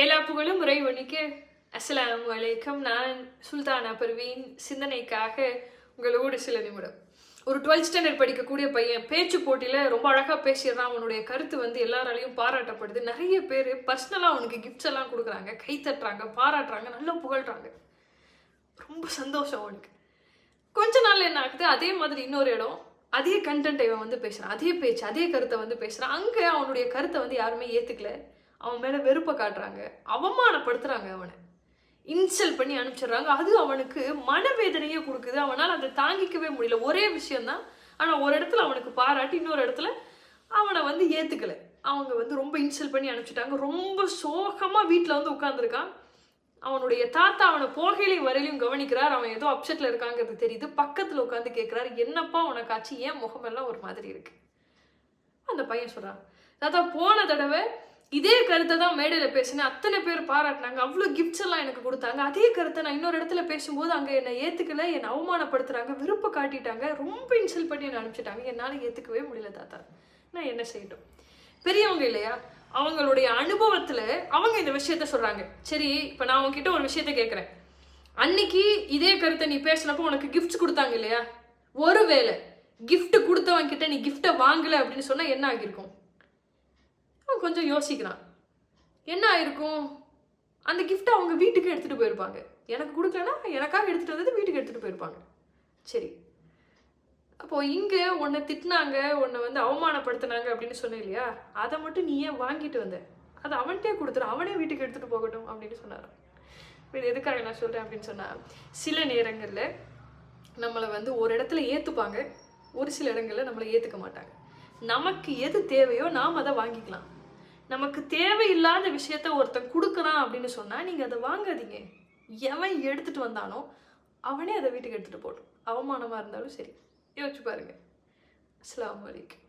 எல்லா புகழும் இறைவனுக்கு. அஸ்ஸலாமு அலைக்கும். நான் சுல்தானா பர்வீன். சிந்தனைக்காக உங்களோடு சில நிமிடம். ஒரு 12th ஸ்டாண்டர்ட் படிக்கக்கூடிய பையன் பேச்சு போட்டியில் ரொம்ப அழகாக பேசிடுறான். அவனுடைய கருத்து வந்து எல்லாராலையும் பாராட்டப்படுது. நிறைய பேர் பர்சனலாக அவனுக்கு கிஃப்ட்ஸ் எல்லாம் கொடுக்குறாங்க, கை தட்டுறாங்க, பாராட்டுறாங்க, நல்லா புகழ்றாங்க. ரொம்ப சந்தோஷம் அவனுக்கு. கொஞ்ச நாள் என்ன ஆகுது, அதே மாதிரி இன்னொரு இடம் அதே கண்டென்ட் இவன் வந்து பேசுகிறான், அதே பேச்சு அதே கருத்தை வந்து பேசுகிறான். அங்கே அவனுடைய கருத்தை வந்து யாருமே ஏற்றுக்கல. அவன் மேலே வெறுப்பை காட்டுறாங்க, அவமானப்படுத்துகிறாங்க, அவனை இன்சல்ட் பண்ணி அனுப்பிச்சிடுறாங்க. அது அவனுக்கு மனவேதனையே கொடுக்குது. அவனால் அதை தாங்கிக்கவே முடியல. ஒரே விஷயம்தான், ஆனால் ஒரு இடத்துல அவனுக்கு பாராட்டி இன்னொரு இடத்துல அவனை வந்து ஏற்றுக்கலை. அவங்க வந்து ரொம்ப இன்சல்ட் பண்ணி அனுப்பிச்சிட்டாங்க. ரொம்ப சோகமாக வீட்டில் வந்து உட்காந்துருக்கான். அவனுடைய தாத்தா அவனை போகையிலையும் வரையிலையும் கவனிக்கிறார். அவன் ஏதோ அப்செட்டில் இருக்காங்கிறது தெரியுது. பக்கத்தில் உட்காந்து கேட்குறாரு, என்னப்பா உனக்காச்சு, ஏன் முகமெல்லாம் ஒரு மாதிரி இருக்கு? அந்த பையன் சொல்கிறான், தாத்தா போன தடவை இதே கருத்தை தான் மேடையில் பேசினேன், அத்தனை பேர் பாராட்டினாங்க, அவ்வளோ கிஃப்ட்ஸ் எல்லாம் எனக்கு கொடுத்தாங்க. அதே கருத்தை நான் இன்னொரு இடத்துல பேசும்போது அங்கே என்னை ஏற்றுக்கல, என்னை அவமானப்படுத்துகிறாங்க, விருப்ப காட்டிட்டாங்க, ரொம்ப இன்சல்ட் பண்ணி என்னை அனுப்பிச்சிட்டாங்க. என்னால் ஏற்றுக்கவே முடியல தாத்தா, நான் என்ன செய்யட்டும்? பெரியவங்க இல்லையா, அவங்களுடைய அனுபவத்தில் அவங்க இந்த விஷயத்த சொல்கிறாங்க. சரி, இப்போ நான் உங்ககிட்ட ஒரு விஷயத்த கேட்குறேன். அன்னைக்கு இதே கருத்தை நீ பேசினப்போ உனக்கு கிஃப்ட்ஸ் கொடுத்தாங்க இல்லையா? ஒருவேளை கிஃப்ட் கொடுத்தவன் கிட்ட நீ கிஃப்டை வாங்கலை அப்படின்னு சொன்னால் என்ன ஆகியிருக்கும்? அவன் கொஞ்சம் யோசிக்கிறான். என்ன ஆயிருக்கும்? அந்த கிஃப்ட்டை அவங்க வீட்டுக்கு எடுத்துகிட்டு போயிருப்பாங்க. எனக்கு கொடுக்கலன்னா எனக்காக எடுத்துகிட்டு வந்தது வீட்டுக்கு எடுத்துகிட்டு போயிருப்பாங்க. சரி, அப்போது இங்கே உன்னை திட்டினாங்க, உன்னை வந்து அவமானப்படுத்தினாங்க அப்படின்னு சொன்னேன் இல்லையா? அதை மட்டும் நீ ஏன் வாங்கிட்டு வந்த? அதை அவன்கிட்டே கொடுத்துரு, அவனே வீட்டுக்கு எடுத்துகிட்டு போகட்டும் அப்படின்னு சொன்னார். இது எதுக்காக நான் சொல்கிறேன் அப்படின்னு சொன்னால், சில நேரங்களில் நம்மளை வந்து ஒரு இடத்துல ஏற்றுப்பாங்க, ஒரு சில இடங்களில் நம்மளை ஏற்றுக்க மாட்டாங்க. நமக்கு எது தேவையோ நாம் அதை வாங்கிக்கலாம். நமக்கு தேவையில்லாத விஷயத்த ஒருத்தன் கொடுக்குறான் அப்படின்னு சொன்னால் நீங்கள் அதை வாங்காதீங்க. எவன் எடுத்துகிட்டு வந்தானோ அவனே அதை வீட்டுக்கு எடுத்துகிட்டு போகட்டும். அவமானமாக இருந்தாலும் சரி. யோசிச்சு பாருங்க. அஸ்ஸலாமு அலைக்கும்.